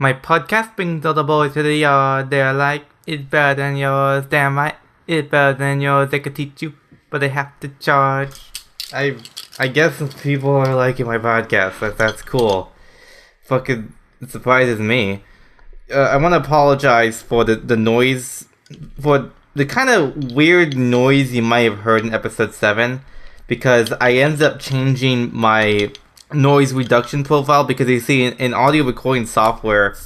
My podcast brings all the boys to the yard. They're like, it's better than yours. Damn right, it's better than yours. They could teach you, but they have to charge. I guess people are liking my podcast. That's cool. Fucking it surprises me. I want to apologize for the noise, for the kind of weird noise you might have heard in episode 7, because I ended up changing my noise reduction profile, because you see in audio recording software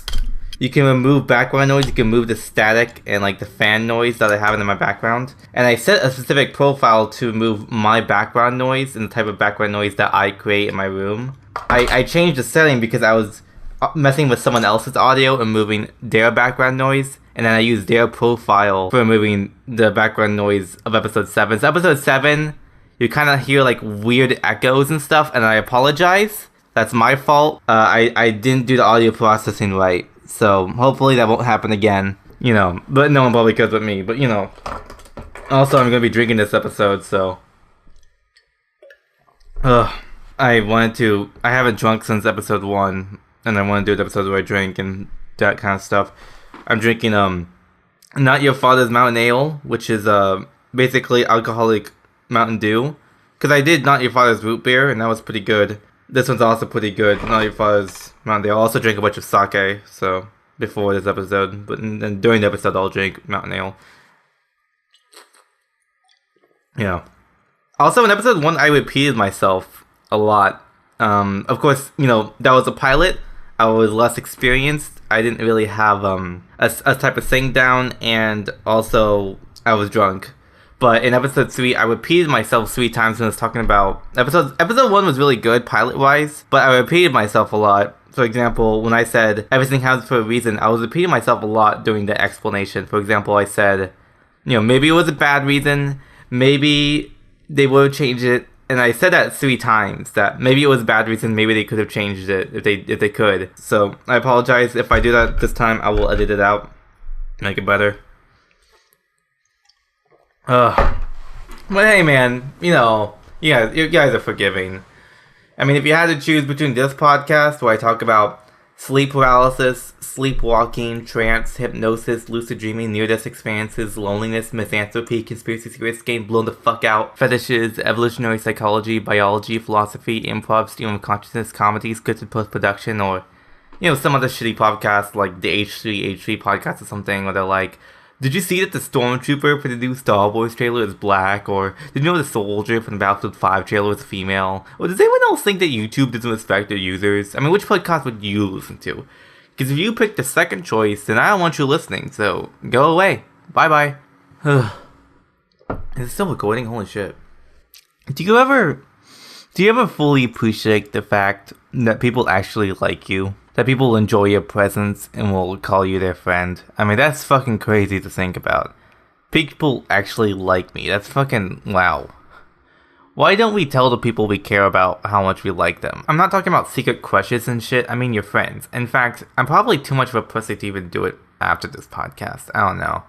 you can remove background noise, you can move the static and like the fan noise that I have in my background, and I set a specific profile to remove my background noise and the type of background noise that I create in my room. I changed the setting because I was messing with someone else's audio and moving their background noise, and then I used their profile for removing the background noise of episode 7. So episode 7, you kind of hear like weird echoes and stuff, and I apologize. That's my fault. I didn't do the audio processing right, so hopefully that won't happen again. You know, but no one probably could with me. But you know, also I'm gonna be drinking this episode, so I haven't drunk since episode 1, and I want to do the episodes where I drink and that kind of stuff. I'm drinking Not Your Father's Mountain Ale, which is basically alcoholic Mountain Dew, because I did Not Your Father's Root Beer, and that was pretty good. This one's also pretty good, Not Your Father's Mountain Dew. I also drank a bunch of sake, so before this episode, but then during the episode I'll drink Mountain Ale. Yeah. Also in episode 1 I repeated myself a lot. Of course, you know, that was a pilot. I was less experienced. I didn't really have a type of thing down, and also I was drunk. But in episode 3, I repeated myself 3 times when I was talking about episode 1 was really good pilot-wise, but I repeated myself a lot. For example, when I said everything happens for a reason, I was repeating myself a lot during the explanation. For example, I said, you know, maybe it was a bad reason, maybe they would have changed it, and I said that 3 times, that maybe it was a bad reason, maybe they could have changed it if they could. So I apologize if I do that this time. I will edit it out, make it better. But hey, man, you know, you guys are forgiving. I mean, if you had to choose between this podcast, where I talk about sleep paralysis, sleepwalking, trance, hypnosis, lucid dreaming, near-death experiences, loneliness, misanthropy, conspiracy theorists getting blown the fuck out, fetishes, evolutionary psychology, biology, philosophy, improv, stream of consciousness, comedy, scripted post-production, or, you know, some other shitty podcast like the H3 podcast or something, where they're like, did you see that the Stormtrooper for the new Star Wars trailer is black? Or did you know the soldier from the Battlefield 5 trailer is female? Or does anyone else think that YouTube doesn't respect their users? I mean, which podcast would you listen to? Because if you pick the second choice, then I don't want you listening, so go away. Bye-bye. Is it still recording? Holy shit. Do you ever fully appreciate the fact that people actually like you? That people enjoy your presence and will call you their friend? I mean, that's fucking crazy to think about. People actually like me. That's fucking wow. Why don't we tell the people we care about how much we like them? I'm not talking about secret crushes and shit. I mean your friends. In fact, I'm probably too much of a pussy to even do it after this podcast. I don't know.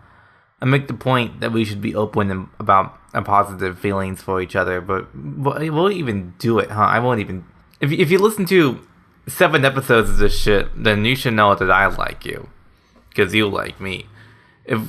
I make the point that we should be open about positive feelings for each other, but we'll even do it, huh? I won't even. If you listen to 7 episodes of this shit, then you should know that I like you, because you like me. If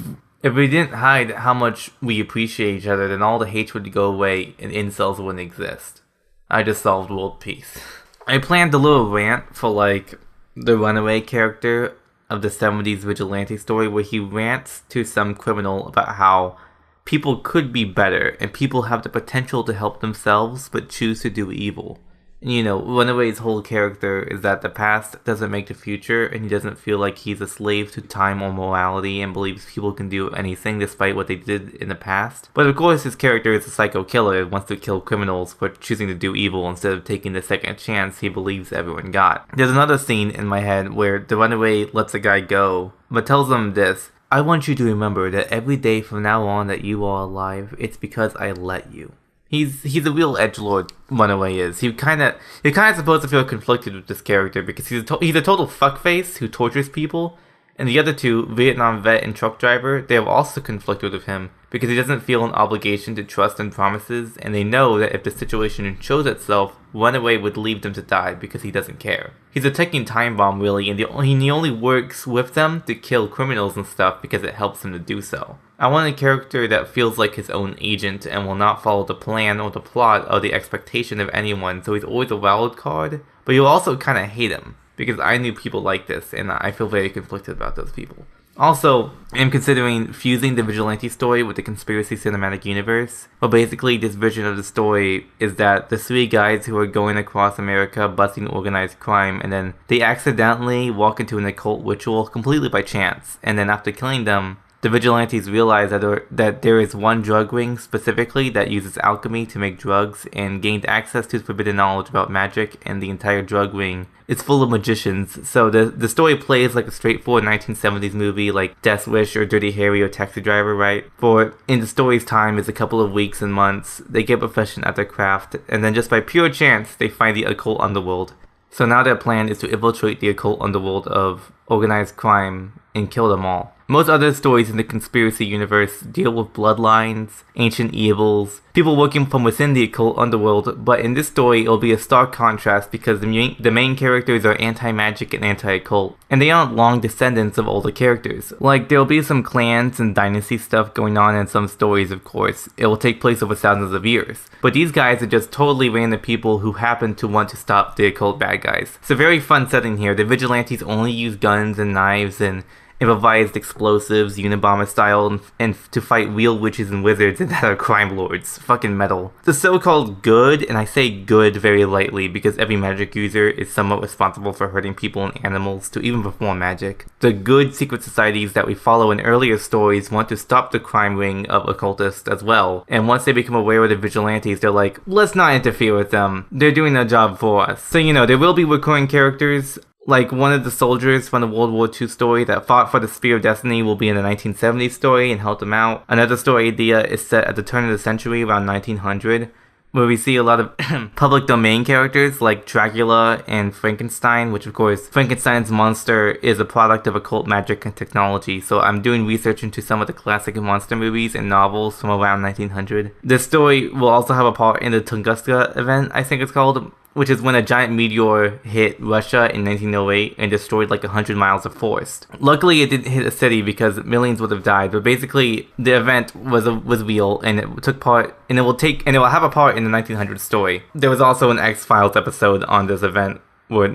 we didn't hide how much we appreciate each other, then all the hate would go away and incels wouldn't exist. I just solved world peace. I planned a little rant for like the runaway character of the 70s vigilante story, where he rants to some criminal about how people could be better and people have the potential to help themselves but choose to do evil. You know, Runaway's whole character is that the past doesn't make the future, and he doesn't feel like he's a slave to time or morality and believes people can do anything despite what they did in the past. But of course his character is a psycho killer and wants to kill criminals for choosing to do evil instead of taking the second chance he believes everyone got. There's another scene in my head where the Runaway lets a guy go, but tells him this: I want you to remember that every day from now on that you are alive, it's because I let you. He's a real edgelord. Runaway is. You're kind of supposed to feel conflicted with this character, because he's a total fuckface who tortures people, And the other two, Vietnam vet and truck driver, they have also conflicted with him because he doesn't feel an obligation to trust and promises, and they know that if the situation shows itself, Runaway would leave them to die because he doesn't care. He's a ticking time bomb really, and he only works with them to kill criminals and stuff because it helps him to do so. I want a character that feels like his own agent and will not follow the plan or the plot or the expectation of anyone, so he's always a wild card, but you'll also kind of hate him, because I knew people like this, and I feel very conflicted about those people. Also, I'm considering fusing the Vigilante story with the Conspiracy Cinematic Universe. Well, basically, this version of the story is that the three guys who are going across America busting organized crime, and then they accidentally walk into an occult ritual completely by chance, and then after killing them, the Vigilantes realize that there is one drug ring specifically that uses alchemy to make drugs and gained access to forbidden knowledge about magic, and the entire drug ring is full of magicians. So the story plays like a straightforward 1970s movie like Death Wish or Dirty Harry or Taxi Driver, right? For in the story's time is a couple of weeks and months, they get proficient at their craft, and then just by pure chance, they find the occult underworld. So now their plan is to infiltrate the occult underworld of organized crime and kill them all. Most other stories in the conspiracy universe deal with bloodlines, ancient evils, people working from within the occult underworld, but in this story it'll be a stark contrast because the main characters are anti-magic and anti-occult, and they aren't long descendants of older characters. Like, there'll be some clans and dynasty stuff going on in some stories, of course. It will take place over thousands of years. But these guys are just totally random people who happen to want to stop the occult bad guys. It's a very fun setting here. The Vigilantes only use guns and knives and improvised explosives, Unabomber style, and to fight real witches and wizards that are crime lords. Fucking metal. The so-called good, and I say good very lightly because every magic user is somewhat responsible for hurting people and animals to even perform magic. The good secret societies that we follow in earlier stories want to stop the crime ring of occultists as well, and once they become aware of the Vigilantes, they're like, let's not interfere with them. They're doing their job for us. So, there will be recurring characters. Like, one of the soldiers from the World War II story that fought for the Spear of Destiny will be in the 1970s story and help them out. Another story idea is set at the turn of the century, around 1900, where we see a lot of public domain characters like Dracula and Frankenstein, which of course, Frankenstein's monster is a product of occult magic and technology, so I'm doing research into some of the classic monster movies and novels from around 1900. This story will also have a part in the Tunguska event, I think it's called, which is when a giant meteor hit Russia in 1908 and destroyed like 100 miles of forest. Luckily, it didn't hit a city because millions would have died, but basically, the event was real, and it took part, and it will have a part in the 1900 story. There was also an X-Files episode on this event where,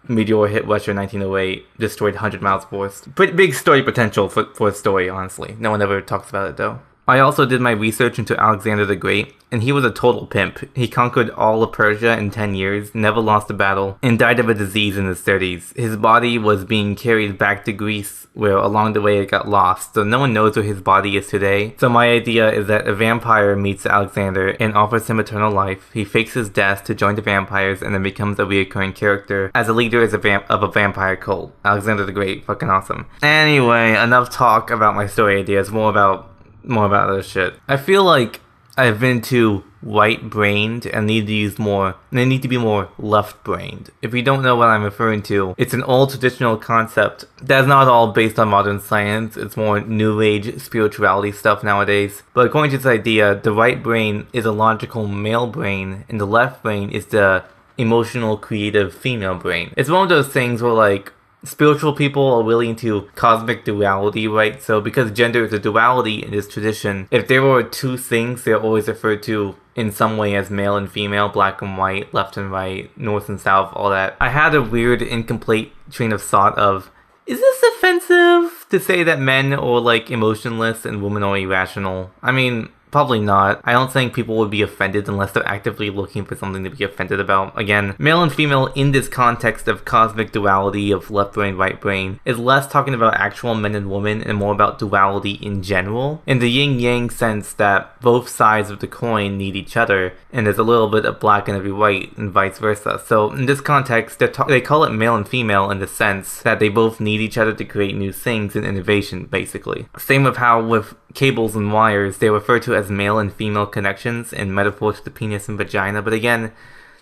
meteor hit Russia in 1908, destroyed 100 miles of forest. Pretty big story potential for a story, honestly. No one ever talks about it, though. I also did my research into Alexander the Great, and he was a total pimp. He conquered all of Persia in 10 years, never lost a battle, and died of a disease in his 30s. His body was being carried back to Greece, where along the way it got lost, so no one knows where his body is today. So my idea is that a vampire meets Alexander and offers him eternal life. He fakes his death to join the vampires and then becomes a recurring character as a leader of a vampire cult. Alexander the Great, fucking awesome. Anyway, enough talk about my story ideas, more about other shit. I feel like I've been too right-brained and need to be more left-brained. If you don't know what I'm referring to, it's an old traditional concept that's not all based on modern science. It's more new age spirituality stuff nowadays. But according to this idea, the right brain is a logical male brain and the left brain is the emotional, creative female brain. It's one of those things where like spiritual people are willing to cosmic duality, right? So because gender is a duality in this tradition, if there were two things, they're always referred to in some way as male and female, black and white, left and right, north and south, all that. I had a weird, incomplete train of thought of, is this offensive to say that men are like emotionless and women are irrational? I mean, probably not. I don't think people would be offended unless they're actively looking for something to be offended about. Again, male and female in this context of cosmic duality of left brain, right brain is less talking about actual men and women and more about duality in general, in the yin-yang sense that both sides of the coin need each other and there's a little bit of black and every white and vice versa. So in this context, they call it male and female in the sense that they both need each other to create new things and innovation, basically. Same with how with cables and wires, they refer to as male and female connections in metaphor to the penis and vagina, but again,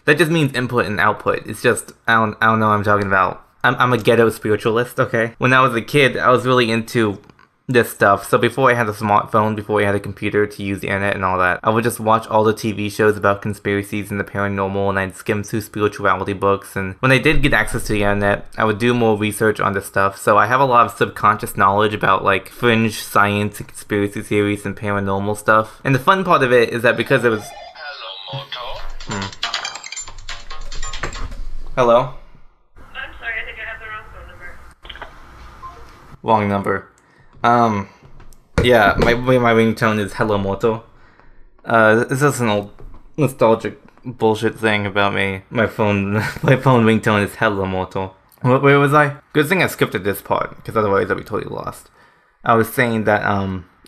that just means input and output. It's just, I don't know what I'm talking about. I'm a ghetto spiritualist, okay? When I was a kid, I was really into this stuff. So before I had a smartphone, before I had a computer to use the internet and all that, I would just watch all the TV shows about conspiracies and the paranormal, and I'd skim through spirituality books. And when I did get access to the internet, I would do more research on this stuff. So I have a lot of subconscious knowledge about like fringe science and conspiracy theories and paranormal stuff. And the fun part of it is that because it was... Hello, Moto. Hello? I'm sorry, I think I have the wrong phone number. Wrong number. Yeah, my ringtone is Hello Moto. This is an old nostalgic bullshit thing about me. My phone ringtone is Hello Moto. Where was I? Good thing I scripted this part, because otherwise I'd be totally lost. I was saying that,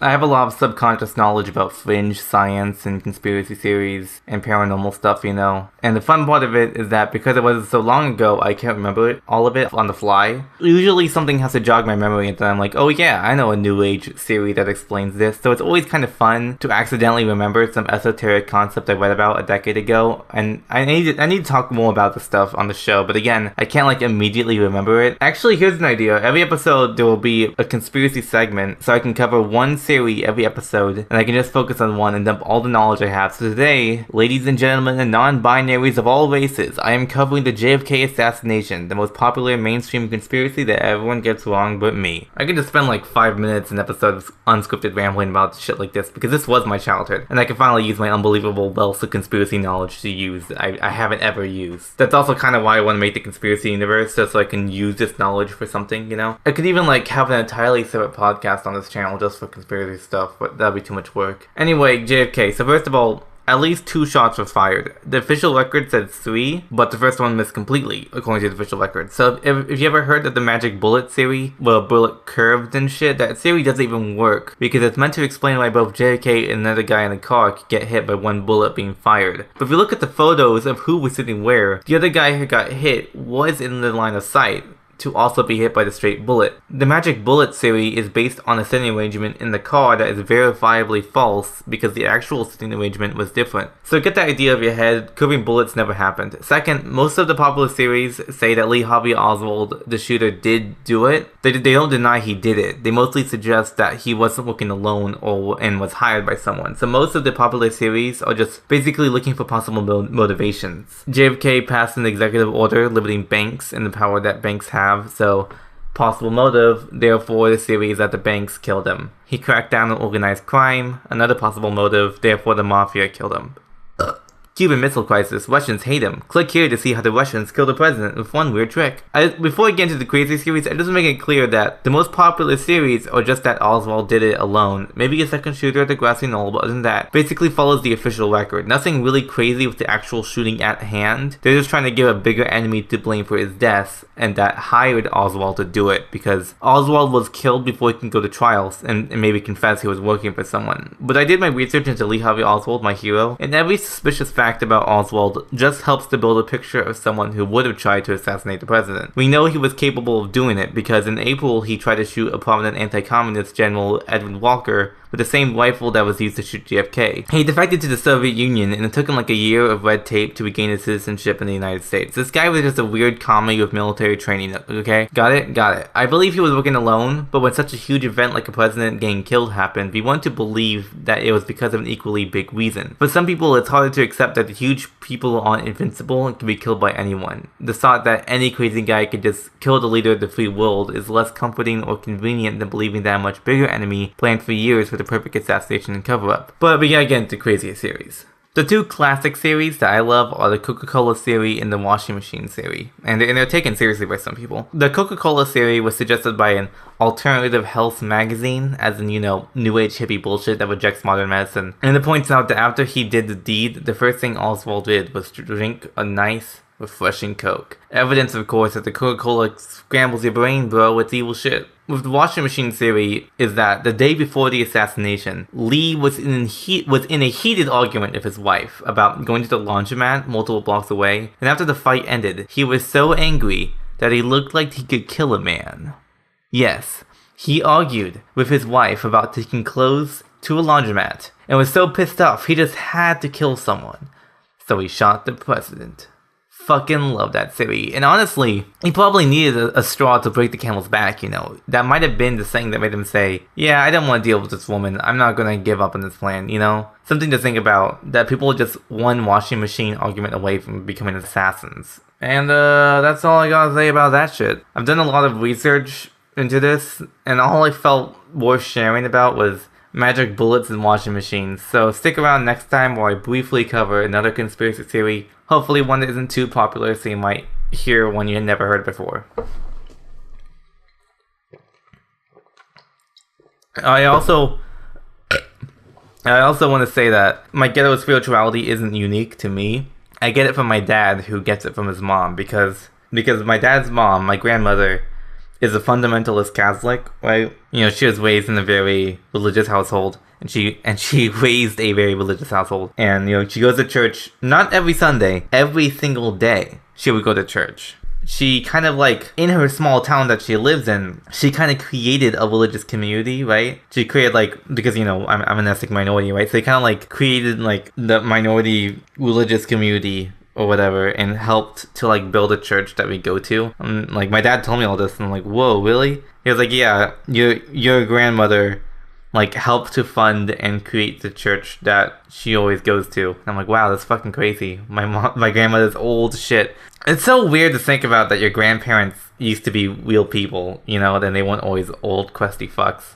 I have a lot of subconscious knowledge about fringe science and conspiracy theories and paranormal stuff, you know. And the fun part of it is that because it was so long ago, I can't remember all of it on the fly. Usually something has to jog my memory and then I'm like, oh yeah, I know a new age theory that explains this. So it's always kind of fun to accidentally remember some esoteric concept I read about a decade ago. And I need to talk more about the stuff on the show, but again, I can't like immediately remember it. Actually, here's an idea. Every episode there will be a conspiracy segment, so I can cover one theory every episode, and I can just focus on one and dump all the knowledge I have. So today, ladies and gentlemen and non-binaries of all races, I am covering the JFK assassination, the most popular mainstream conspiracy that everyone gets wrong but me. I could just spend like 5 minutes an episode of unscripted rambling about shit like this, because this was my childhood, and I can finally use my unbelievable wealth of conspiracy knowledge to use that I haven't ever used. That's also kind of why I want to make the conspiracy universe, just so I can use this knowledge for something, you know? I could even like have an entirely separate podcast on this channel just for conspiracy stuff, but that'd be too much work. Anyway, JFK. So first of all, at least 2 shots were fired. The official record said 3, but the first one missed completely, according to the official record. So if you ever heard of the magic bullet theory, where a bullet curved and shit, that theory doesn't even work, because it's meant to explain why both JFK and another guy in the car could get hit by one bullet being fired. But if you look at the photos of who was sitting where, the other guy who got hit was in the line of sight to also be hit by the straight bullet. The magic bullet theory is based on a sitting arrangement in the car that is verifiably false because the actual sitting arrangement was different. So get that idea of your head, curving bullets never happened. Second, most of the popular theories say that Lee Harvey Oswald, the shooter, did do it. They don't deny he did it. They mostly suggest that he wasn't working alone and was hired by someone. So most of the popular theories are just basically looking for possible motivations. JFK passed an executive order limiting banks and the power that banks have. So, possible motive, therefore the theory is that the banks killed him. He cracked down on organized crime, another possible motive, therefore the mafia killed him. Cuban Missile Crisis, Russians hate him. Click here to see how the Russians killed the president with one weird trick. Before I get into the crazy theories, I just want to make it clear that the most popular theories are just that Oswald did it alone. Maybe a second shooter at the grassy knoll, but other than that, basically follows the official record. Nothing really crazy with the actual shooting at hand. They're just trying to give a bigger enemy to blame for his death, and that hired Oswald to do it, because Oswald was killed before he can go to trials and maybe confess he was working for someone. But I did my research into Lee Harvey Oswald, my hero, and every suspicious fact about Oswald just helps to build a picture of someone who would have tried to assassinate the president. We know he was capable of doing it because in April he tried to shoot a prominent anti-communist general, Edwin Walker, with the same rifle that was used to shoot JFK. He defected to the Soviet Union, and it took him like a year of red tape to regain his citizenship in the United States. This guy was just a weird comedy with military training, okay? Got it? Got it. I believe he was working alone, but when such a huge event like a president getting killed happened, we want to believe that it was because of an equally big reason. For some people, it's harder to accept that the huge people aren't invincible and can be killed by anyone. The thought that any crazy guy could just kill the leader of the free world is less comforting or convenient than believing that a much bigger enemy planned for years for the perfect assassination and cover-up. But we gotta get into crazier theories. The 2 classic theories that I love are the Coca-Cola theory and the washing machine theory, and they're taken seriously by some people. The Coca-Cola theory was suggested by an alternative health magazine, as in, you know, new age hippie bullshit that rejects modern medicine, and it points out that after he did the deed, the first thing Oswald did was to drink a nice, refreshing Coke. Evidence, of course, that the Coca-Cola scrambles your brain, bro, it's evil shit. With the washing machine theory is that the day before the assassination, Lee was in a heated argument with his wife about going to the laundromat multiple blocks away, and after the fight ended, he was so angry that he looked like he could kill a man. Yes, he argued with his wife about taking clothes to a laundromat, and was so pissed off he just had to kill someone. So he shot the president. fucking love that theory. And honestly, he probably needed a straw to break the camel's back, That might have been the thing that made him say, yeah, I don't want to deal with this woman. I'm not going to give up on this plan, Something to think about, that people are just one washing machine argument away from becoming assassins. And that's all I gotta say about that shit. I've done a lot of research into this, and all I felt worth sharing about was magic bullets and washing machines. So stick around next time where I briefly cover another conspiracy theory, hopefully one that isn't too popular so you might hear one you had never heard before. I also want to say that my ghetto spirituality isn't unique to me. I get it from my dad, who gets it from his mom, because my dad's mom, my grandmother, is a fundamentalist Catholic, right? She was raised in a very religious household, and she raised a very religious household. And, she goes to church, not every Sunday, every single day she would go to church. She kind of in her small town that she lives in, she kind of created a religious community, right? She created because, I'm an ethnic minority, right? So they kind of created the minority religious community or whatever, and helped to build a church that we go to. And my dad told me all this, and I'm like, whoa, really? He was like, yeah, your grandmother helped to fund and create the church that she always goes to. And I'm like, wow, that's fucking crazy. My grandmother's old shit. It's so weird to think about that your grandparents used to be real people, then they weren't always old crusty fucks.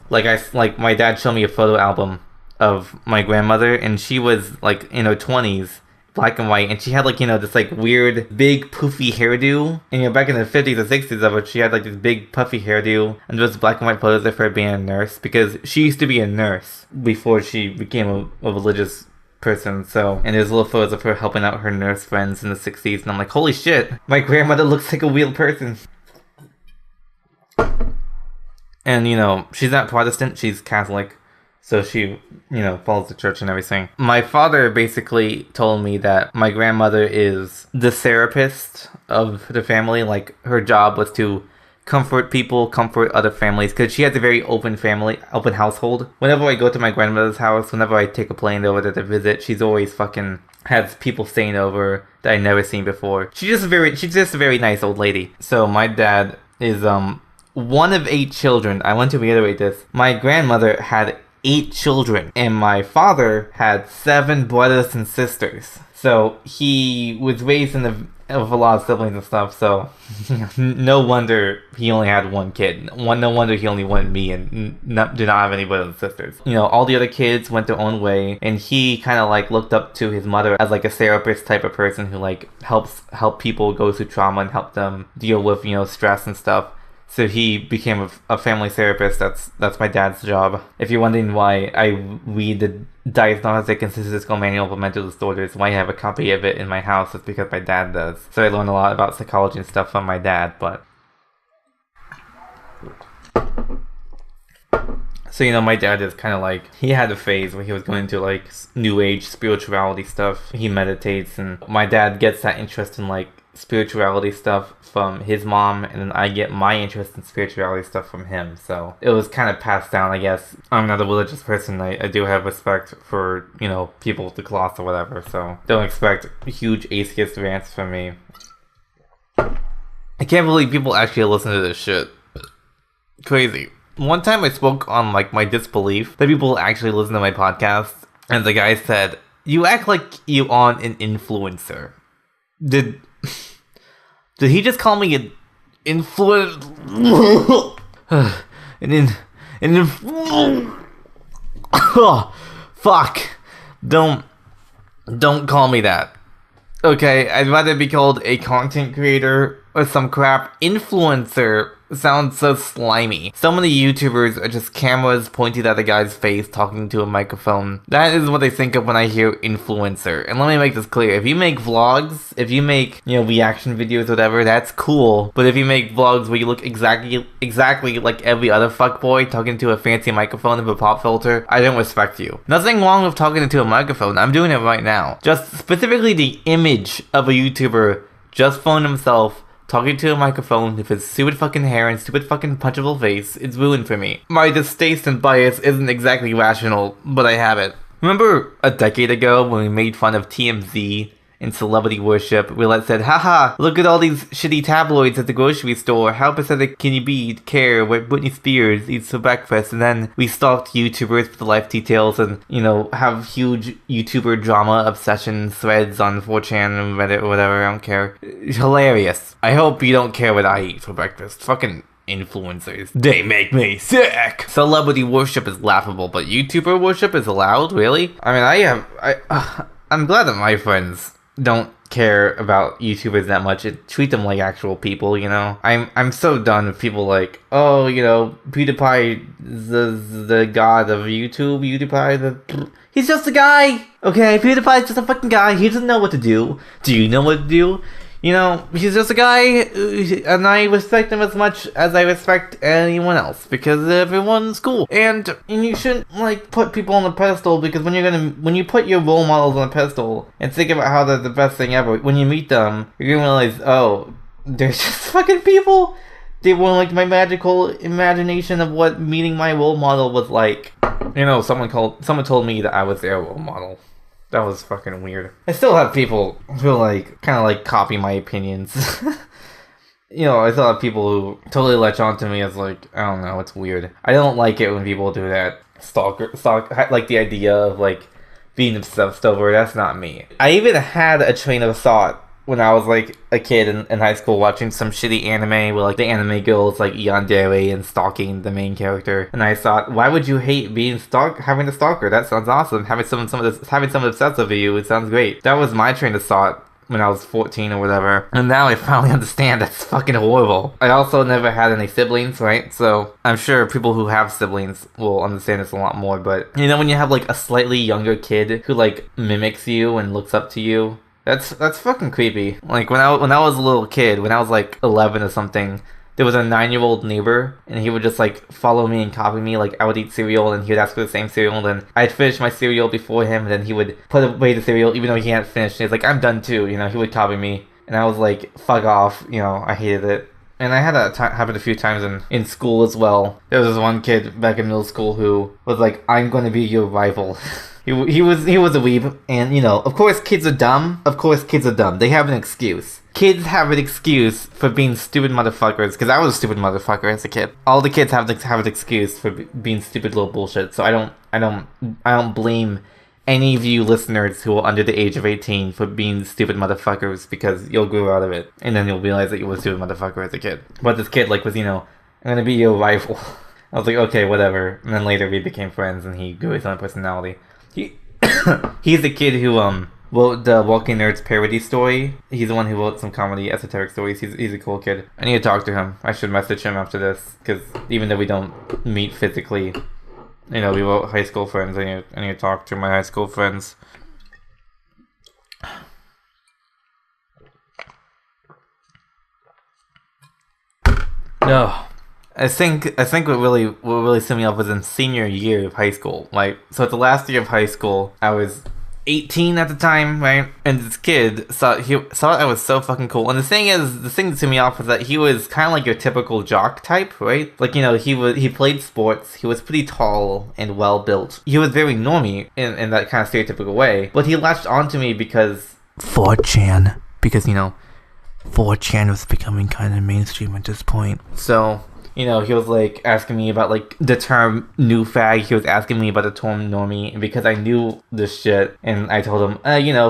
My dad showed me a photo album of my grandmother, and she was in her 20s, black and white, and she had this weird big poofy hairdo. And back in the 50s or 60s of it, she had this big puffy hairdo, and there was black and white photos of her being a nurse, because she used to be a nurse before she became a religious person. So, and there's little photos of her helping out her nurse friends in the 60s, and I'm like, holy shit, my grandmother looks like a real person. And she's not Protestant, she's Catholic. So she, follows the church and everything. My father basically told me that my grandmother is the therapist of the family. Her job was to comfort people, comfort other families, because she has a very open household. Whenever I go to my grandmother's house, whenever I take a plane over there to visit, she's always fucking has people staying over that I never seen before. She's just a very nice old lady. So my dad is one of 8 children. I want to reiterate this. My grandmother had 8 children, and my father had 7 brothers and sisters. So he was raised with a lot of siblings and stuff, so no wonder he only had 1 kid. No wonder he only wanted me and did not have any brothers and sisters. All the other kids went their own way, and he kind of looked up to his mother as a therapist type of person who help people go through trauma and help them deal with stress and stuff. So he became a family therapist. That's my dad's job. If you're wondering why I read the Diagnostic and Statistical Manual for Mental Disorders, why I have a copy of it in my house, it's because my dad does. So I learned a lot about psychology and stuff from my dad, but... So, my dad is kind of he had a phase where he was going into new age spirituality stuff. He meditates, and my dad gets that interest in spirituality stuff from his mom, and then I get my interest in spirituality stuff from him. So it was kind of passed down, I guess. I'm not a religious person. I do have respect for, people with the cloth or whatever, so don't expect huge atheist rants from me. I can't believe people actually listen to this shit. Crazy. One time I spoke on my disbelief that people actually listen to my podcast, and the guy said, "You act like you aren't an influencer." Did he just call me an fuck. Don't call me that. Okay, I'd rather be called a content creator or some crap. Influencer sounds so slimy. So many YouTubers are just cameras pointed at a guy's face talking to a microphone. That is what I think of when I hear influencer. And let me make this clear. If you make vlogs, if you make, reaction videos, whatever, that's cool. But if you make vlogs where you look exactly like every other fuckboy talking to a fancy microphone with a pop filter, I don't respect you. Nothing wrong with talking into a microphone. I'm doing it right now. Just specifically the image of a YouTuber just phoned himself talking to a microphone with his stupid fucking hair and stupid fucking punchable face, it's ruined for me. My distaste and bias isn't exactly rational, but I have it. Remember a decade ago when we made fun of TMZ in celebrity worship. Roulette said, haha, look at all these shitty tabloids at the grocery store. How pathetic can you be to care what Britney Spears eats for breakfast? And then we stalked YouTubers for the life details and, have huge YouTuber drama obsession threads on 4chan and Reddit or whatever. I don't care. Hilarious. I hope you don't care what I eat for breakfast. Fucking influencers. They make me sick. Celebrity worship is laughable, but YouTuber worship is allowed? Really? I mean, I'm glad that my friends don't care about YouTubers that much and treat them like actual people, I'm so done with people like, oh, PewDiePie, the god of YouTube, he's just a guy, okay? PewDiePie's just a fucking guy. He doesn't know what to do. Do you know what to do? He's just a guy, and I respect him as much as I respect anyone else, because everyone's cool. And you shouldn't, put people on a pedestal, because when you put your role models on a pedestal, and think about how they're the best thing ever, when you meet them, you're gonna realize, oh, they're just fucking people. They were my magical imagination of what meeting my role model was like. Someone told me that I was their role model. That was fucking weird. I still have people who kind of copy my opinions. I still have people who totally latch on to me as I don't know, it's weird. I don't like it when people do that. Stalk, the idea of being obsessed over. That's not me. I even had a train of thought when I was a kid in high school watching some shitty anime where the anime girls yandere and stalking the main character, and I thought, why would you hate having a stalker? That sounds awesome. Having someone obsessed over you, it sounds great. That was my train of thought when I was 14 or whatever, and now I finally understand that's fucking horrible. I also never had any siblings, right? So I'm sure people who have siblings will understand this a lot more, but when you have a slightly younger kid who mimics you and looks up to you, that's fucking creepy. When I was a little kid, when I was 11 or something, there was a 9-year-old neighbor, and he would just follow me and copy me. I would eat cereal, and he would ask for the same cereal, and then I'd finish my cereal before him, and then he would put away the cereal even though he hadn't finished. And he's I'm done too. He would copy me, and I was fuck off. I hated it. And I had that happen a few times in school as well. There was this one kid back in middle school who was I'm going to be your rival. He was a weeb, and of course kids are dumb. They have an excuse. Kids have an excuse for being stupid motherfuckers, because I was a stupid motherfucker as a kid. All the kids have an excuse for being stupid little bullshit. So I don't blame any of you listeners who are under the age of 18 for being stupid motherfuckers, because you'll grow out of it, and then you'll realize that you were a stupid motherfucker as a kid. But this kid was I'm gonna be your rival. I was okay, whatever. And then later we became friends, and he grew his own personality. He's the kid who wrote the Walking Nerds parody story. He's the one who wrote some comedy esoteric stories. He's a cool kid. I need to talk to him. I should message him after this, because even though we don't meet physically, we were high school friends. I need to talk to my high school friends. No. I think what really set me off was in senior year of high school. So at the last year of high school, I was 18 at the time, right? And this kid thought I was so fucking cool. And the thing that threw me off was that he was kind of your typical jock type, right? He played sports. He was pretty tall and well built. He was very normie in that kind of stereotypical way. But he latched onto me because 4chan. Because 4chan was becoming kind of mainstream at this point. So he was asking me about the term new fag. He was asking me about the term normie, and because I knew this shit, and I told him,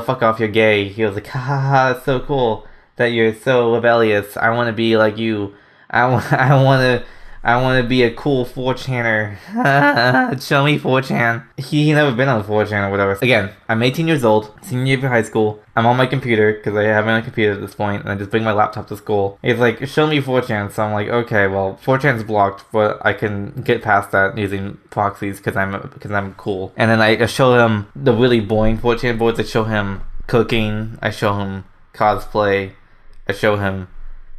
fuck off, you're gay. He was ha ha ha, it's so cool that you're so rebellious. I want to be like you. I want to be a cool 4chaner. Show me 4chan. He never been on 4chan or whatever. Again, I'm 18 years old, senior year of high school. I'm on my computer, because I have my computer at this point, and I just bring my laptop to school. He's show me 4chan. So I'm okay, well, 4chan's blocked, but I can get past that using proxies, because I'm cool. And then I show him the really boring 4chan boards. I show him cooking. I show him cosplay. I show him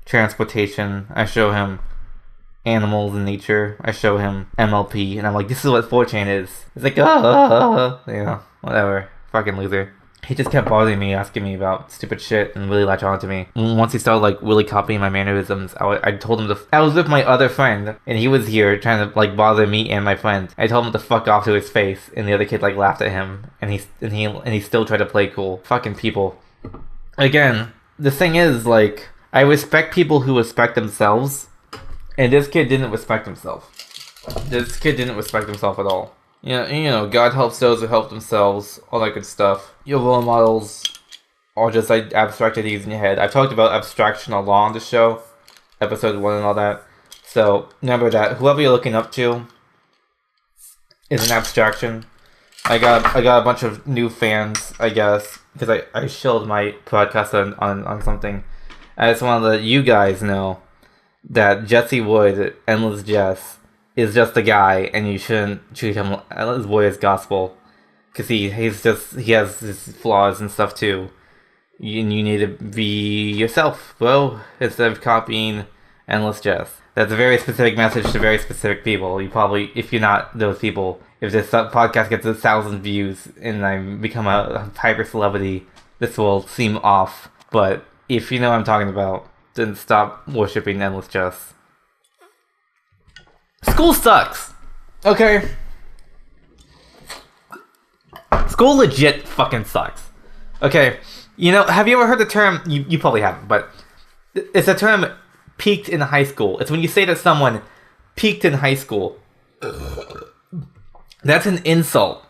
transportation. I show him animals in nature. I show him MLP, and I'm this is what 4chan is. It's whatever. Fucking loser. He just kept bothering me, asking me about stupid shit, and really latched on to me. Once he started really copying my mannerisms, I told him I was with my other friend, and he was here trying to bother me and my friend. I told him to fuck off to his face, and the other kid laughed at him, and he still tried to play cool. Fucking people. again, the thing is, like, I respect people who respect themselves, and this kid didn't respect himself. This kid didn't respect himself at all. God helps those who help themselves, all that good stuff. Your role models are just like abstract ideas in your head. I've talked about abstraction a lot on the show, episode 1 and all that. So remember that whoever you're looking up to is an abstraction. I got a bunch of new fans, I guess, because I shilled my podcast on something. I just want to let you guys know that Jesse Wood, Endless Jess, is just a guy, and you shouldn't treat him as boy as gospel, because he has his flaws and stuff too. You need to be yourself, bro, instead of copying Endless Jess. That's a very specific message to very specific people. You probably, if you're not those people, if this podcast gets 1,000 views and I become a hyper celebrity, this will seem off. But if you know what I'm talking about, then stop worshipping Endless Jess. School sucks. Okay. School legit fucking sucks. Okay. Have you ever heard the term, you probably haven't, but it's a term, peaked in high school. It's when you say that someone peaked in high school. That's an insult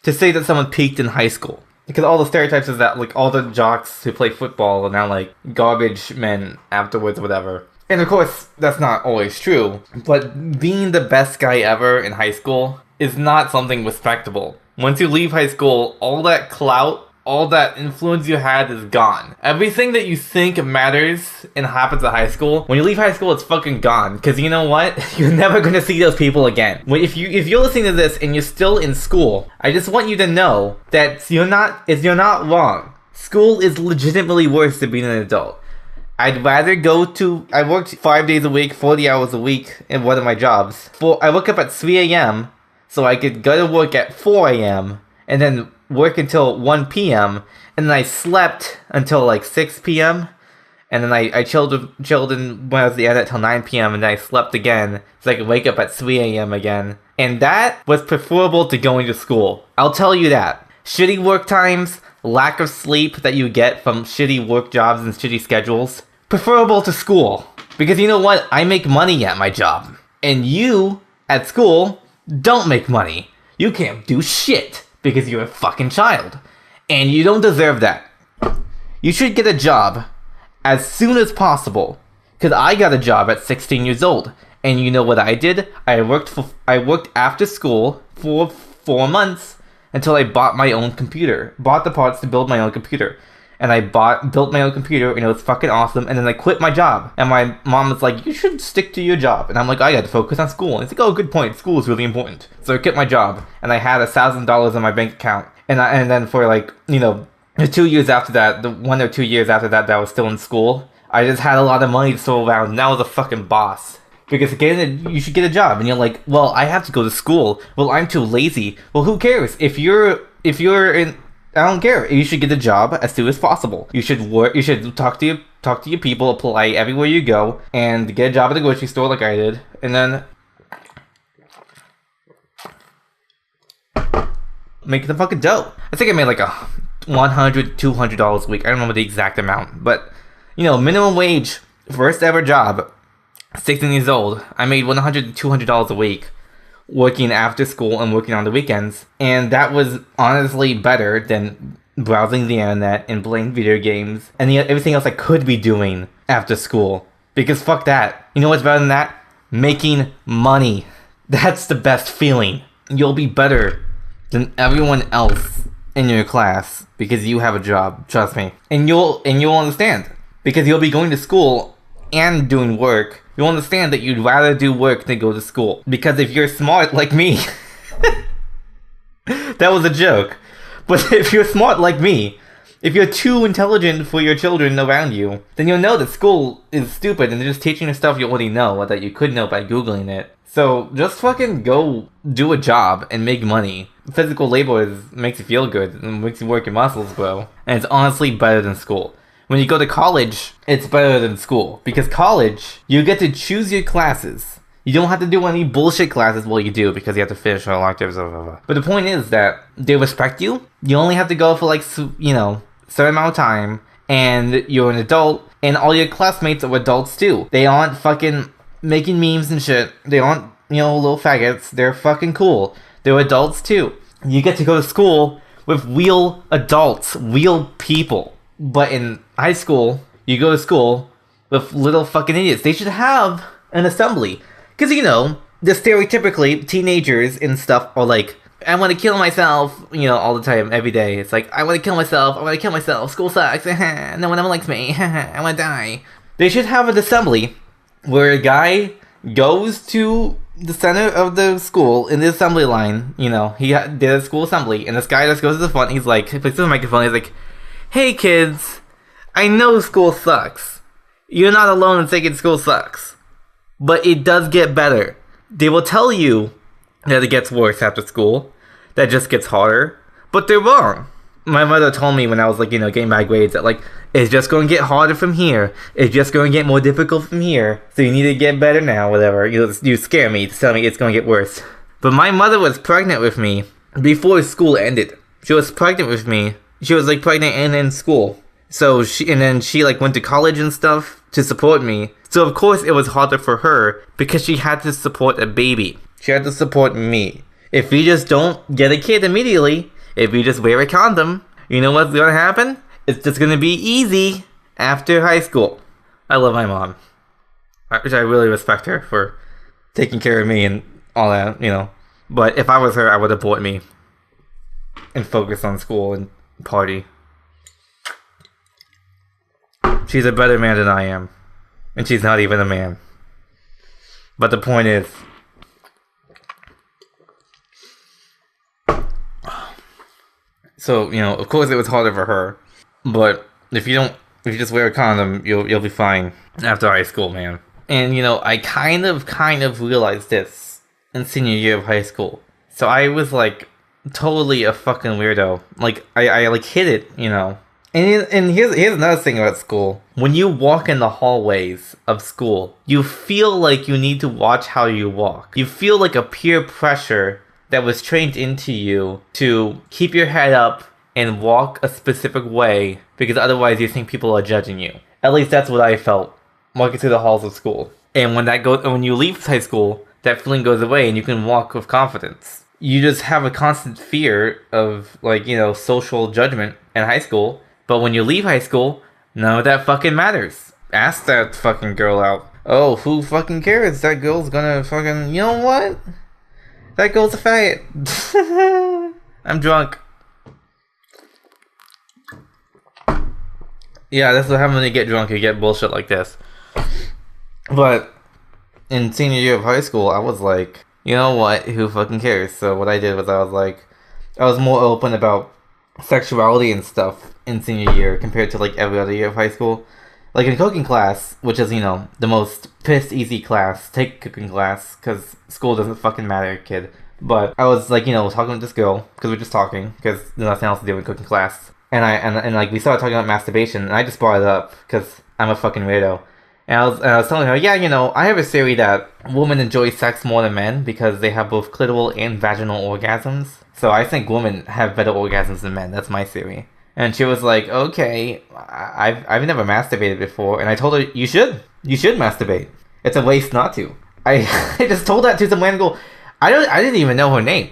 to say that someone peaked in high school. Because all the stereotypes is that, like, all the jocks who play football are now, like, garbage men afterwards or whatever. And of course, that's not always true. But being the best guy ever in high school is not something respectable. Once you leave high school, all that clout, all that influence you had is gone. Everything that you think matters and happens at high school, when you leave high school, it's fucking gone. Because you know what? You're never gonna see those people again. If you're listening to this and you're still in school, I just want you to know that you're not wrong. School is legitimately worse than being an adult. I'd rather I worked 5 days a week, 40 hours a week in one of my jobs. I woke up at 3 a.m. so I could go to work at 4 a.m. and then work until 1 p.m. and then I slept until like 6 p.m. and then I chilled in when I was at the end until 9 p.m. and then I slept again so I could wake up at 3 a.m. again. And that was preferable to going to school. I'll tell you that. Shitty work times, lack of sleep that you get from shitty work jobs and shitty schedules, preferable to school. Because you know what? I make money at my job. And you, at school, don't make money. You can't do shit. Because you're a fucking child. And you don't deserve that. You should get a job as soon as possible. Because I got a job at 16 years old. And you know what I did? I worked after school for 4 months until I bought my own computer. Bought the parts to build my own computer. And I built my own computer, and it was fucking awesome. And then I quit my job. And my mom was like, you should stick to your job. And I'm like, I got to focus on school. And it's like, oh, good point. School is really important. So I quit my job, and I had $1,000 in my bank account. And then for like, the 2 years after that, the 1 or 2 years after that I was still in school, I just had a lot of money to throw around. And I was a fucking boss. Because you should get a job. And you're like, well, I have to go to school. Well, I'm too lazy. Well, who cares? If you're in... I don't care. You should get a job as soon as possible. You should work. You should talk to your people, apply everywhere you go, and get a job at the grocery store like I did, and then make the fucking dough. I think I made like a $100, $200 a week. I don't remember the exact amount, but minimum wage, first ever job, 16 years old. I made $100 to $200 a week. Working after school and working on the weekends. And that was honestly better than browsing the internet and playing video games and everything else I could be doing after school. Because fuck that. You know what's better than that? Making money. That's the best feeling. You'll be better than everyone else in your class because you have a job. Trust me. And you'll understand. Because you'll be going to school and doing work. You'll understand that you'd rather do work than go to school. Because if you're smart like me... that was a joke. But if you're smart like me, if you're too intelligent for your children around you, then you'll know that school is stupid and they're just teaching you stuff you already know or that you could know by Googling it. So just fucking go do a job and make money. Physical labor makes you feel good and makes you work your muscles, bro. And it's honestly better than school. When you go to college, it's better than school. Because college, you get to choose your classes. You don't have to do any bullshit classes. Well, you do, because you have to finish your electives, blah, blah, blah. But the point is that they respect you. You only have to go for, 3 certain amount of time, and you're an adult, and all your classmates are adults too. They aren't fucking making memes and shit. They aren't, little faggots. They're fucking cool. They're adults too. You get to go to school with real adults, real people. But in high school, you go to school with little fucking idiots. They should have an assembly. Because, the stereotypically, teenagers and stuff are like, I want to kill myself, all the time, every day. It's like, I want to kill myself, school sucks, no one ever likes me, I want to die. They should have an assembly where a guy goes to the center of the school in the assembly line, he did a school assembly, and this guy just goes to the front, he picks up the microphone, he's like, hey kids, I know school sucks. You're not alone in thinking school sucks. But it does get better. They will tell you that it gets worse after school, that it just gets harder, but they're wrong. My mother told me when I was getting bad grades that it's just going to get harder from here. It's just going to get more difficult from here. So you need to get better now, whatever. You scare me to tell me it's going to get worse. But my mother was pregnant with me before school ended. She was pregnant with me. She was pregnant and in school. So she went to college and stuff to support me. So of course it was harder for her because she had to support a baby. She had to support me. If you just don't get a kid immediately, if you just wear a condom, you know what's gonna happen? It's just gonna be easy after high school. I love my mom. Which I really respect her for taking care of me and all that, But if I was her, I would abort me and focus on school and party. She's a better man than I am. And she's not even a man. But the point is, so, of course it was harder for her. But if you just wear a condom, you'll be fine after high school, man. And, I kind of realized this in senior year of high school. So I was, totally a fucking weirdo. I hit it, And here's another thing about school. When you walk in the hallways of school, you feel like you need to watch how you walk. You feel like a peer pressure that was trained into you to keep your head up and walk a specific way because otherwise you think people are judging you. At least that's what I felt walking through the halls of school. And when you leave high school, that feeling goes away and you can walk with confidence. You just have a constant fear of social judgment in high school. But when you leave high school, none of that fucking matters. Ask that fucking girl out. Oh, who fucking cares? That girl's gonna fucking... You know what? That girl's a faggot. I'm drunk. Yeah, that's what happens when you get drunk. You get bullshit like this. But in senior year of high school, I was like, you know what? Who fucking cares? So what I did was I was more open about sexuality and stuff in senior year compared to every other year of high school. In cooking class, which is the most piss easy class, take cooking class because school doesn't fucking matter, kid. But I was talking with this girl because we're just talking because there's nothing else to do in cooking class, and we started talking about masturbation, and I just brought it up because I'm a fucking weirdo. And I was telling her, yeah, I have a theory that women enjoy sex more than men because they have both clitoral and vaginal orgasms. So I think women have better orgasms than men. That's my theory. And she was like, okay, I've never masturbated before. And I told her, you should masturbate. It's a waste not to. I just told that to some random girl. I didn't even know her name.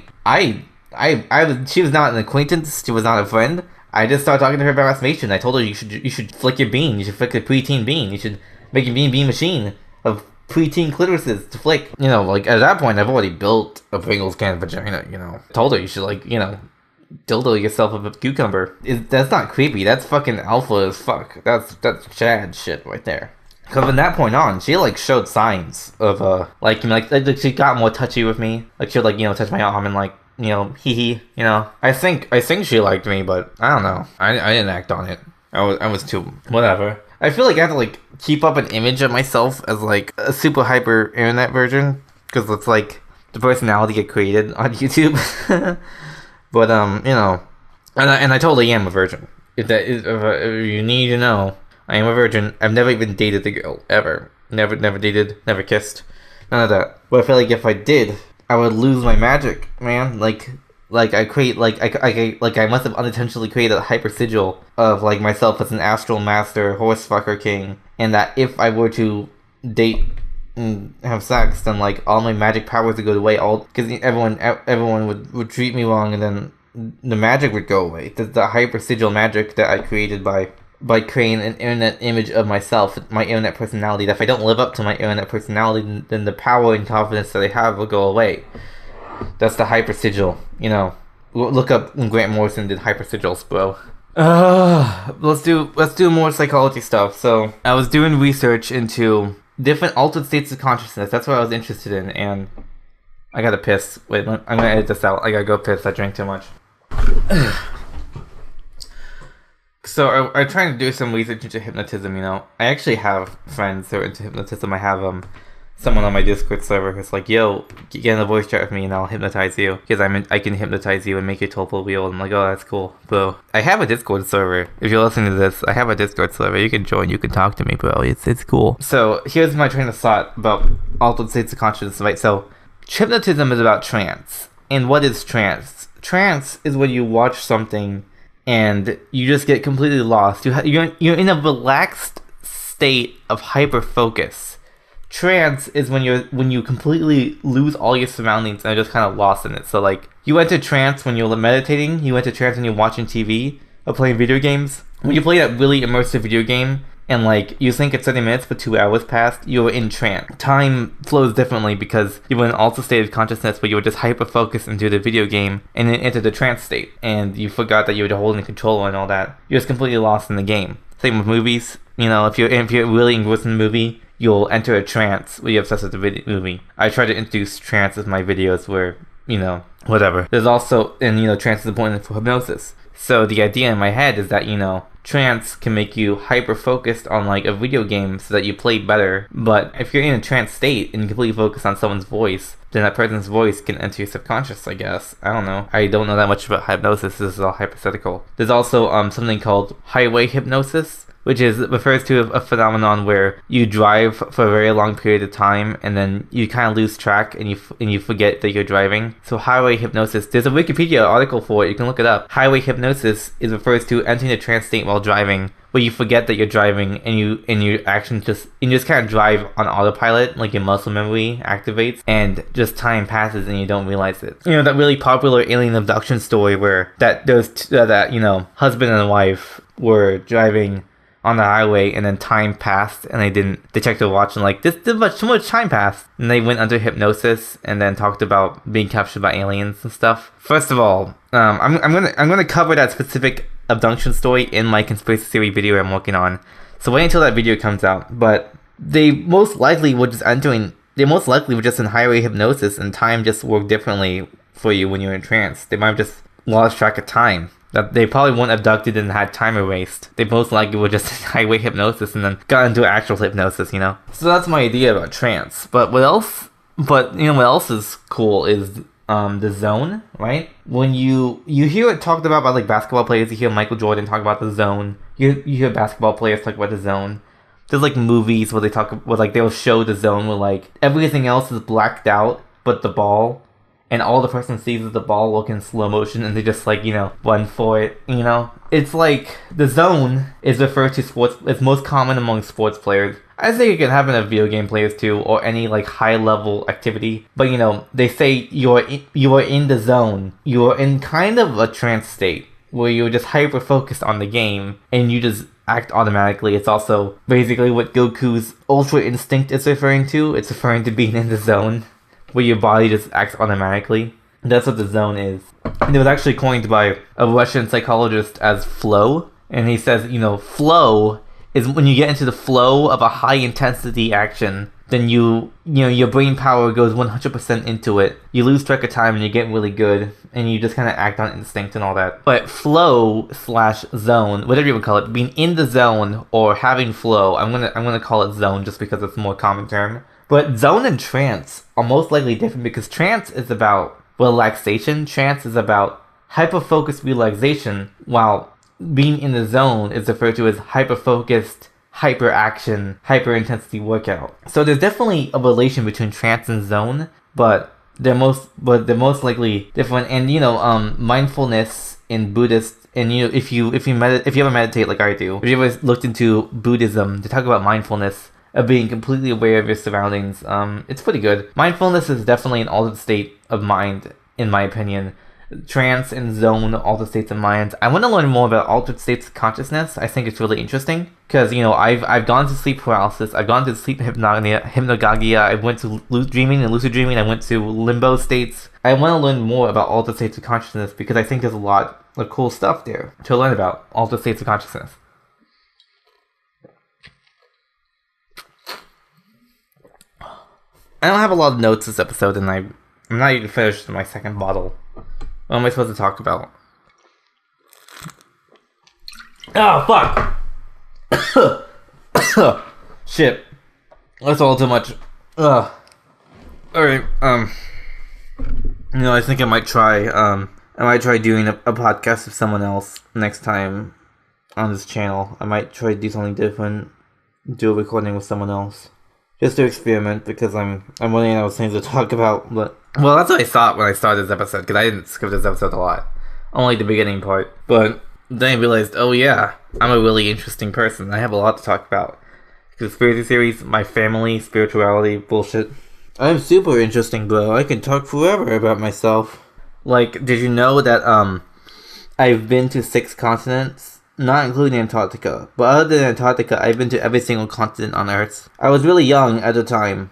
She was not an acquaintance. She was not a friend. I just started talking to her about masturbation. I told her you should flick your bean. You should flick a preteen bean. You should make a bean machine of preteen clitorises to flick. At that point, I've already built a Pringles can vagina, Told her you should, dildo yourself with a cucumber. That's not creepy. That's fucking alpha as fuck. That's Chad shit right there. Because from that point on, she, showed signs of, she got more touchy with me. She would, touch my arm and, hee. I think she liked me, but I don't know. I didn't act on it. I was too... Whatever. I feel like I have to, keep up an image of myself as, a super hyper internet version. Because it's, the personality get created on YouTube. But, and I totally am a virgin. If you need to know, I am a virgin. I've never even dated a girl, ever. Never dated, never kissed. None of that. But I feel like if I did, I would lose my magic, man. like I create like I must have unintentionally created a hyper sigil of like myself as an astral master horse fucker king, and that if I were to date and have sex, then like all my magic powers would go away, all because everyone would treat me wrong, and then the magic would go away. The hyper sigil magic that I created by creating an internet image of myself, my internet personality, that if I don't live up to my internet personality, then the power and confidence that I have will go away. That's the hyper sigil. You know, look up when Grant Morrison did hyper sigils, bro. Let's do more psychology stuff. So I was doing research into different altered states of consciousness. That's what I was interested in, and I gotta piss. Wait, I'm gonna edit this out. I gotta go piss. I drank too much. So I'm trying to do some research into hypnotism. You know, I actually have friends who are into hypnotism. I have someone on my Discord server who's like, "Yo, get in a voice chat with me, and I'll hypnotize you because I can hypnotize you and make your total real." I'm like, "Oh, that's cool, bro." I have a Discord server. If you're listening to this, I have a Discord server. You can join. You can talk to me, bro. It's cool. So here's my train of thought about altered states of consciousness. Right. So hypnotism is about trance. And what is trance? Trance is when you watch something and you just get completely lost. You're in a relaxed state of hyper focus. Trance is when you completely lose all your surroundings and are just kind of lost in it. So like you enter trance when you're meditating, you enter trance when you're watching TV or playing video games. When you play that really immersive video game and like you think it's 30 minutes but 2 hours passed, you're in trance. Time flows differently because you were in an altered state of consciousness where you were just hyper focused into the video game and then entered the trance state and you forgot that you were holding the controller and all that. You're just completely lost in the game. Same with movies. You know, if you're really engrossed in the movie, you'll enter a trance where you're obsessed with the movie. I try to introduce trance as my videos where, you know, whatever. There's also, and you know, trance is important for hypnosis. So the idea in my head is that, you know, trance can make you hyper focused on like a video game so that you play better. But if you're in a trance state and you completely focus on someone's voice, then that person's voice can enter your subconscious, I guess. I don't know. I don't know that much about hypnosis. This is all hypothetical. There's also something called highway hypnosis, which refers to a phenomenon where you drive for a very long period of time and then you kind of lose track and you forget that you're driving. So highway hypnosis, there's a Wikipedia article for it, you can look it up. Highway hypnosis refers to entering a trance state while driving, where you forget that you're driving and you actually just kind of drive on autopilot, like your muscle memory activates and just time passes and you don't realize it. You know, that really popular alien abduction story where that you know, husband and wife were driving on the highway and then time passed and they checked their watch and like too much time passed and they went under hypnosis and then talked about being captured by aliens and stuff. First of all, I'm gonna cover that specific abduction story in my conspiracy theory video I'm working on, so wait until that video comes out. But they most likely were just in highway hypnosis and time just worked differently for you when you're in trance. They might have just lost track of time. That they probably weren't abducted and had time erased. They most likely were just in highway hypnosis and then got into actual hypnosis, you know? So that's my idea about trance. But what else is cool is the zone, right? When you hear it talked about by like basketball players, you hear Michael Jordan talk about the zone. You hear basketball players talk about the zone. There's like movies where they'll show the zone where like everything else is blacked out but the ball. And all the person sees is the ball look in slow motion and they just like, you know, run for it, you know? It's like, the zone is referred to sports, it's most common among sports players. I think it can happen to video game players too, or any like high level activity. But you know, they say you are in the zone. You are in kind of a trance state where you're just hyper focused on the game and you just act automatically. It's also basically what Goku's Ultra Instinct is referring to. It's referring to being in the zone, where your body just acts automatically. That's what the zone is. And it was actually coined by a Russian psychologist as flow. And he says, you know, flow is when you get into the flow of a high intensity action, then you know, your brain power goes 100% into it. You lose track of time and you get really good and you just kind of act on instinct and all that. But flow/zone, whatever you would call it, being in the zone or having flow, I'm gonna call it zone just because it's a more common term. But zone and trance are most likely different because trance is about relaxation. Trance is about hyper-focused relaxation, while being in the zone is referred to as hyper-focused, hyper-action, hyper-intensity workout. So there's definitely a relation between trance and zone, but they're most likely different. And mindfulness in Buddhist, and if you ever meditate like I do, if you ever looked into Buddhism, they talk about mindfulness of being completely aware of your surroundings. It's pretty good. Mindfulness is definitely an altered state of mind, in my opinion. Trance and zone, altered states of mind. I want to learn more about altered states of consciousness. I think it's really interesting because I've gone to sleep paralysis. I've gone to sleep hypnagogia. I went to dreaming and lucid dreaming. I went to limbo states. I want to learn more about altered states of consciousness because I think there's a lot of cool stuff there to learn about altered states of consciousness. I don't have a lot of notes this episode, and I'm not even finished my second bottle. What am I supposed to talk about? Oh, fuck! Shit. That's all too much. Ugh. Alright, I think I might try doing a podcast with someone else next time on this channel. I might try to do something different. Do a recording with someone else. Just to experiment, because I'm running out of things to talk about, but... Well, that's what I thought when I started this episode, because I didn't skip this episode a lot. Only the beginning part. But then I realized, oh yeah, I'm a really interesting person. I have a lot to talk about. Conspiracy theories, my family, spirituality, bullshit. I'm super interesting, bro. I can talk forever about myself. Like, did you know that, I've been to 6 continents? Not including Antarctica. But other than Antarctica, I've been to every single continent on Earth. I was really young at the time,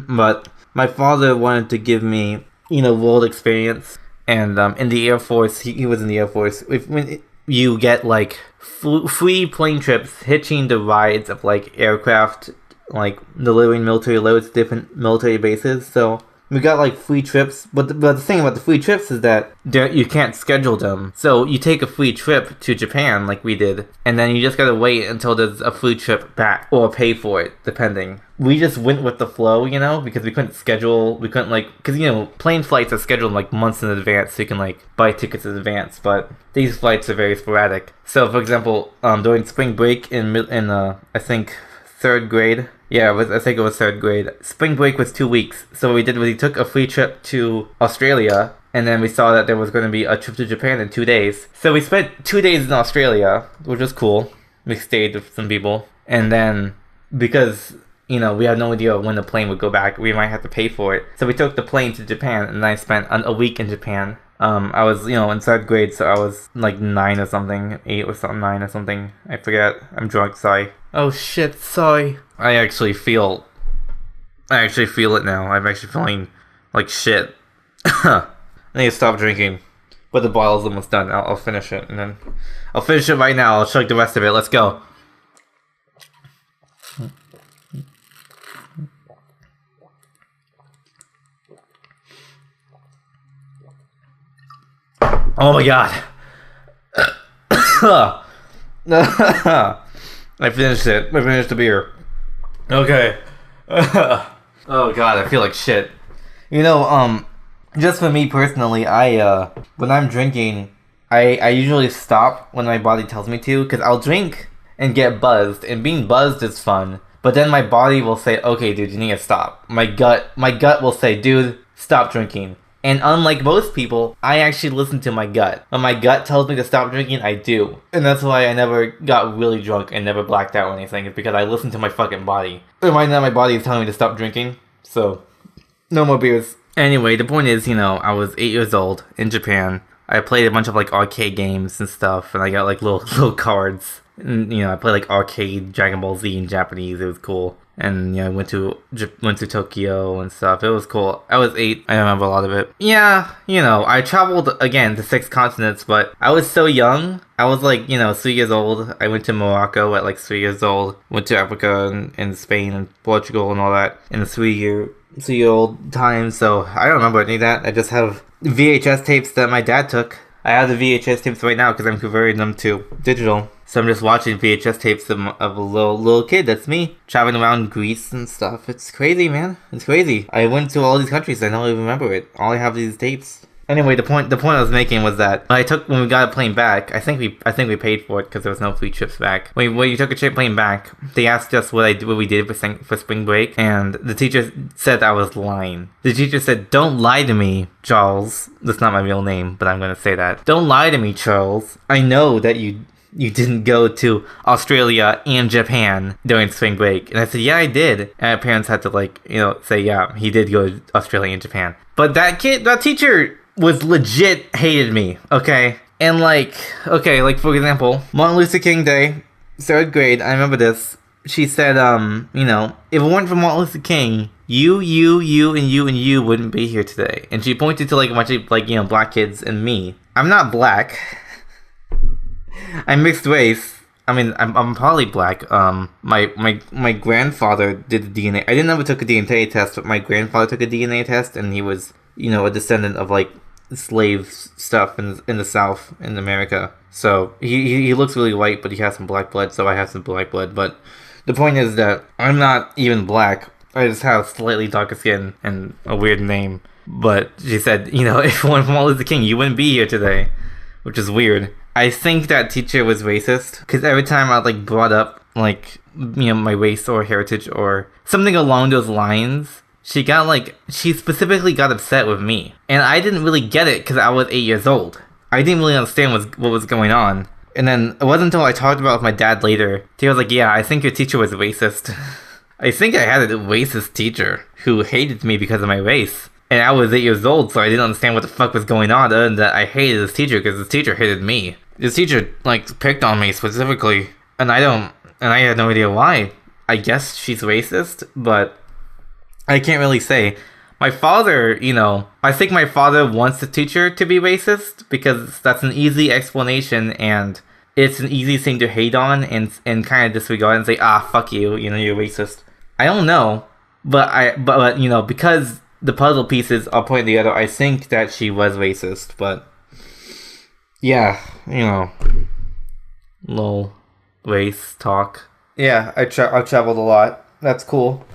but my father wanted to give me, world experience. And in the Air Force, he was in the Air Force. When you get, like, free plane trips, hitching the rides of, like, aircraft, like, delivering military loads to different military bases. So we got, like, free trips, but the thing about the free trips is that you can't schedule them. So you take a free trip to Japan, like we did, and then you just gotta wait until there's a free trip back, or pay for it, depending. We just went with the flow, because we couldn't, because, plane flights are scheduled, like, months in advance, so you can, like, buy tickets in advance, but these flights are very sporadic. So, for example, during spring break in I think, 3rd grade, I think it was 3rd grade. Spring break was 2 weeks. So what we did was we took a free trip to Australia, and then we saw that there was going to be a trip to Japan in 2 days. So we spent 2 days in Australia, which was cool. We stayed with some people. And then, because, we had no idea when the plane would go back, we might have to pay for it. So we took the plane to Japan, and I spent a week in Japan. I was, in 3rd grade, so I was, like, 9 or something. 8 or something, 9 or something. I forget. I'm drunk, sorry. Oh, shit, sorry. I actually feel it now. I'm actually feeling like shit. I need to stop drinking. But the bottle's almost done. I'll finish it, and then... I'll finish it right now. I'll chug the rest of it. Let's go. Oh my god. I finished it. I finished the beer. Okay. Oh god, I feel like shit. Just for me personally, when I'm drinking, I usually stop when my body tells me to, because I'll drink and get buzzed, and being buzzed is fun, but then my body will say, okay dude, you need to stop. My gut will say, dude, stop drinking. And unlike most people, I actually listen to my gut. When my gut tells me to stop drinking, I do. And that's why I never got really drunk and never blacked out or anything, is because I listen to my fucking body. And right now my body is telling me to stop drinking, so no more beers. Anyway, the point is, I was 8 years old in Japan. I played a bunch of, like, arcade games and stuff, and I got, like, little cards. And, I played, like, arcade Dragon Ball Z in Japanese. It was cool. And, I went to Tokyo and stuff. It was cool. I was 8. I remember a lot of it. Yeah, I traveled, again, to 6 continents, but I was so young. I was, like, 3 years old. I went to Morocco at, like, 3 years old. Went to Africa and Spain and Portugal and all that in a 3-year-old time. So, I don't remember any of that. I just have VHS tapes that my dad took. I have the VHS tapes right now because I'm converting them to digital. So I'm just watching VHS tapes of a little kid. That's me. Traveling around Greece and stuff. It's crazy, man. It's crazy. I went to all these countries. I don't even remember it. All I have is these tapes. Anyway, the point I was making was that when we got a plane back, I think we paid for it because there was no free trips back. When you took a plane back, they asked us what we did for spring break, and the teacher said I was lying. The teacher said, "Don't lie to me, Charles." That's not my real name, but I'm gonna say that. Don't lie to me, Charles. I know that you didn't go to Australia and Japan during spring break. And I said, yeah, I did. And my parents had to say, yeah, he did go to Australia and Japan. But that teacher was legit hated me, okay? And for example, Martin Luther King Day, 3rd grade, I remember this. She said, if it weren't for Martin Luther King, you, and you wouldn't be here today. And she pointed to a bunch of black kids and me. I'm not black. I'm mixed race. I mean, I'm probably black. My grandfather did the DNA. I didn't ever took a DNA test, but my grandfather took a DNA test, and he was, a descendant of slave stuff in the South in America. So he looks really white, but he has some black blood. So I have some black blood. But the point is that I'm not even black. I just have slightly darker skin and a weird name. But she said, if it weren't for Martin Luther King, you wouldn't be here today, which is weird. I think that teacher was racist because every time I brought up my race or heritage or something along those lines, she specifically got upset with me, and I didn't really get it because I was 8 years old. I didn't really understand what was going on, and then it wasn't until I talked about it with my dad later. He was like, "Yeah, I think your teacher was racist." I think I had a racist teacher who hated me because of my race. And I was 8 years old, so I didn't understand what the fuck was going on, other than that I hated this teacher because this teacher hated me. This teacher, picked on me specifically, and I had no idea why. I guess she's racist, but I can't really say. My father, I think my father wants the teacher to be racist because that's an easy explanation, and it's an easy thing to hate on and kind of disregard and say, fuck you, you're racist. I don't know, but because the puzzle pieces are pointing together, I think that she was racist, but yeah, little race talk. Yeah, I've traveled a lot. That's cool.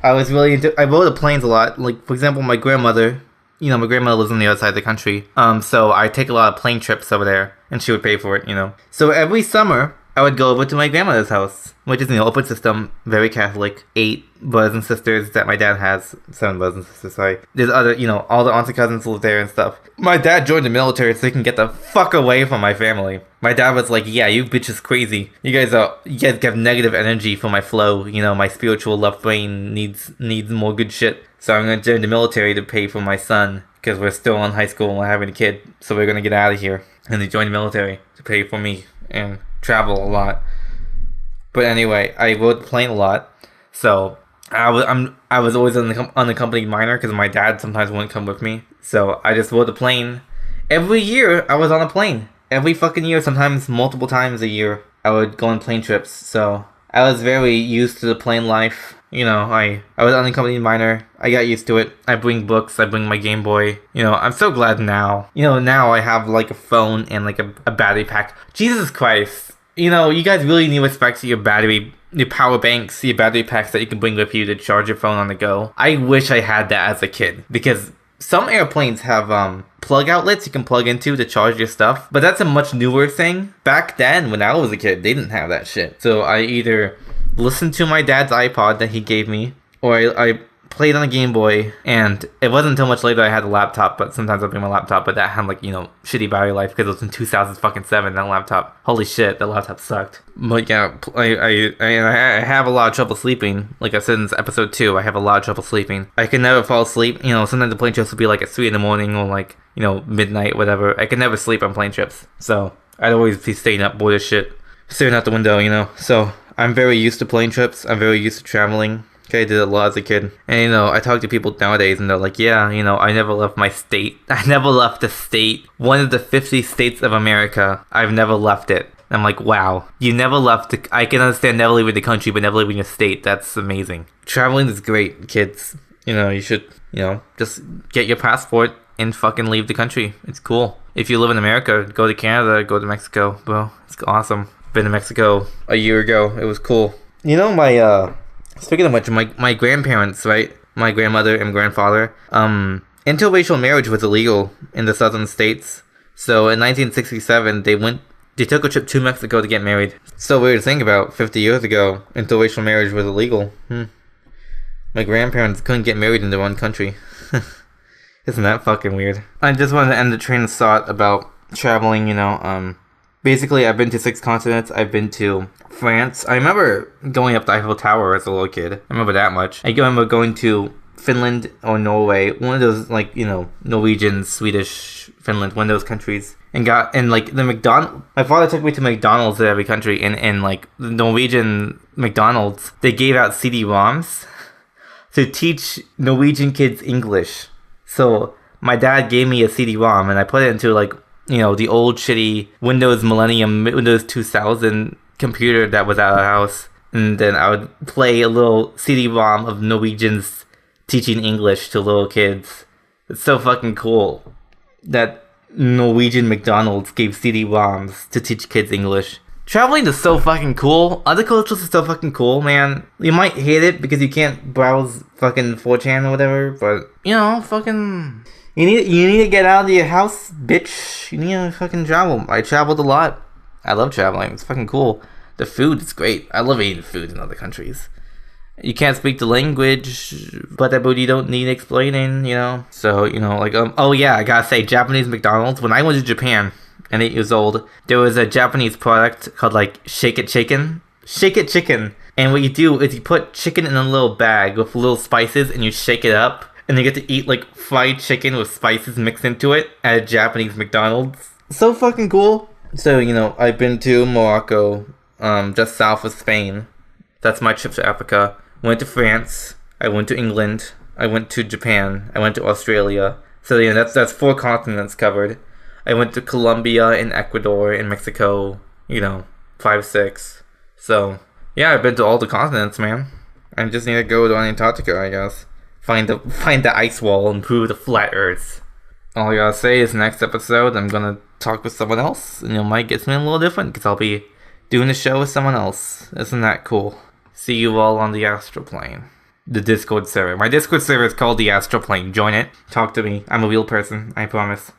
I rode the planes a lot. For example, my grandmother, my grandmother lives on the other side of the country. So I take a lot of plane trips over there, and she would pay for it, So every summer, I would go over to my grandmother's house, which is, open system, very Catholic, 8 brothers and sisters that my dad has, 7 brothers and sisters, sorry. There's other, all the aunts and cousins live there and stuff. My dad joined the military so he can get the fuck away from my family. My dad was like, yeah, you bitch is crazy. You guys have negative energy for my flow, my spiritual left brain needs more good shit. So I'm gonna join the military to pay for my son, because we're still in high school and we're having a kid, so we're gonna get out of here. And they joined the military to pay for me and travel a lot. But anyway, I rode the plane a lot, so I was always on the unaccompanied minor because my dad sometimes wouldn't come with me. So I just rode the plane. Every year I was on a plane. Every fucking year, sometimes multiple times a year, I would go on plane trips. So I was very used to the plane life. I was unaccompanied minor. I got used to it. I bring books. I bring my Game Boy. I'm so glad now. Now I have a phone and a battery pack. Jesus Christ. You guys really need respect to your power banks, your battery packs that you can bring with you to charge your phone on the go. I wish I had that as a kid, because some airplanes have plug outlets you can plug into to charge your stuff, but that's a much newer thing. Back then, when I was a kid, they didn't have that shit. So I either listened to my dad's iPod that he gave me, or I played on a Game Boy, and it wasn't until much later I had a laptop, but sometimes I'll bring my laptop, but that had shitty battery life because it was in 2007, that laptop. Holy shit, that laptop sucked. But yeah, I have a lot of trouble sleeping. Like I said in episode 2, I have a lot of trouble sleeping. I can never fall asleep. Sometimes the plane trips will be at 3 in the morning or midnight, whatever. I can never sleep on plane trips. So I'd always be staying up bored as shit, staring out the window, So I'm very used to plane trips. I'm very used to traveling. Okay, I did it a lot as a kid. And, I talk to people nowadays and they're like, yeah, I never left my state. I never left the state. One of the 50 states of America. I've never left it. I'm like, wow. You never left I can understand never leaving the country, but never leaving your state. That's amazing. Traveling is great, kids. You should, just get your passport and fucking leave the country. It's cool. If you live in America, go to Canada, go to Mexico. Bro, it's awesome. Been to Mexico a year ago. It was cool. Speaking of which, my grandparents, right? My grandmother and grandfather, interracial marriage was illegal in the southern states. So in 1967, they took a trip to Mexico to get married. So weird to think about. 50 years ago, interracial marriage was illegal. My grandparents couldn't get married in their own country. Isn't that fucking weird? I just wanted to end the train of thought about traveling, basically I've been to 6 continents. I've been to France. I remember going up the Eiffel Tower as a little kid. I remember that much. I remember going to Finland or Norway, one of those, Norwegian, Swedish, Finland, one of those countries. My father took me to McDonald's at every country, and the Norwegian McDonald's, they gave out CD-ROMs to teach Norwegian kids English. So my dad gave me a CD-ROM, and I put it into the old shitty Windows 2000 computer that was at our house, and then I would play a little CD-ROM of Norwegians teaching English to little kids. It's so fucking cool that Norwegian McDonald's gave CD-ROMs to teach kids English. Traveling is so fucking cool. Other cultures are so fucking cool, man. You might hate it because you can't browse fucking 4chan or whatever, but fucking you need to get out of your house, bitch. You need to fucking travel. I traveled a lot. I love traveling. It's fucking cool. The food is great. I love eating food in other countries. You can't speak the language, but you don't need explaining, So, oh yeah, I gotta say, Japanese McDonald's, when I went to Japan at 8 years old, there was a Japanese product called, Shake It Chicken. Shake It Chicken. And what you do is you put chicken in a little bag with little spices and you shake it up. And you get to eat, fried chicken with spices mixed into it at a Japanese McDonald's. So fucking cool. So, I've been to Morocco, just south of Spain. That's my trip to Africa. Went to France. I went to England. I went to Japan. I went to Australia. So that's 4 continents covered. I went to Colombia and Ecuador and Mexico. 5, 6. So yeah, I've been to all the continents, man. I just need to go to Antarctica, I guess. Find the ice wall and prove the flat Earth. All I gotta say is next episode I'm gonna talk with someone else, and it might get something a little different because I'll be doing a show with someone else. Isn't that cool? See you all on the astral plane. The Discord server. My Discord server is called the Astral Plane. Join it. Talk to me. I'm a real person. I promise.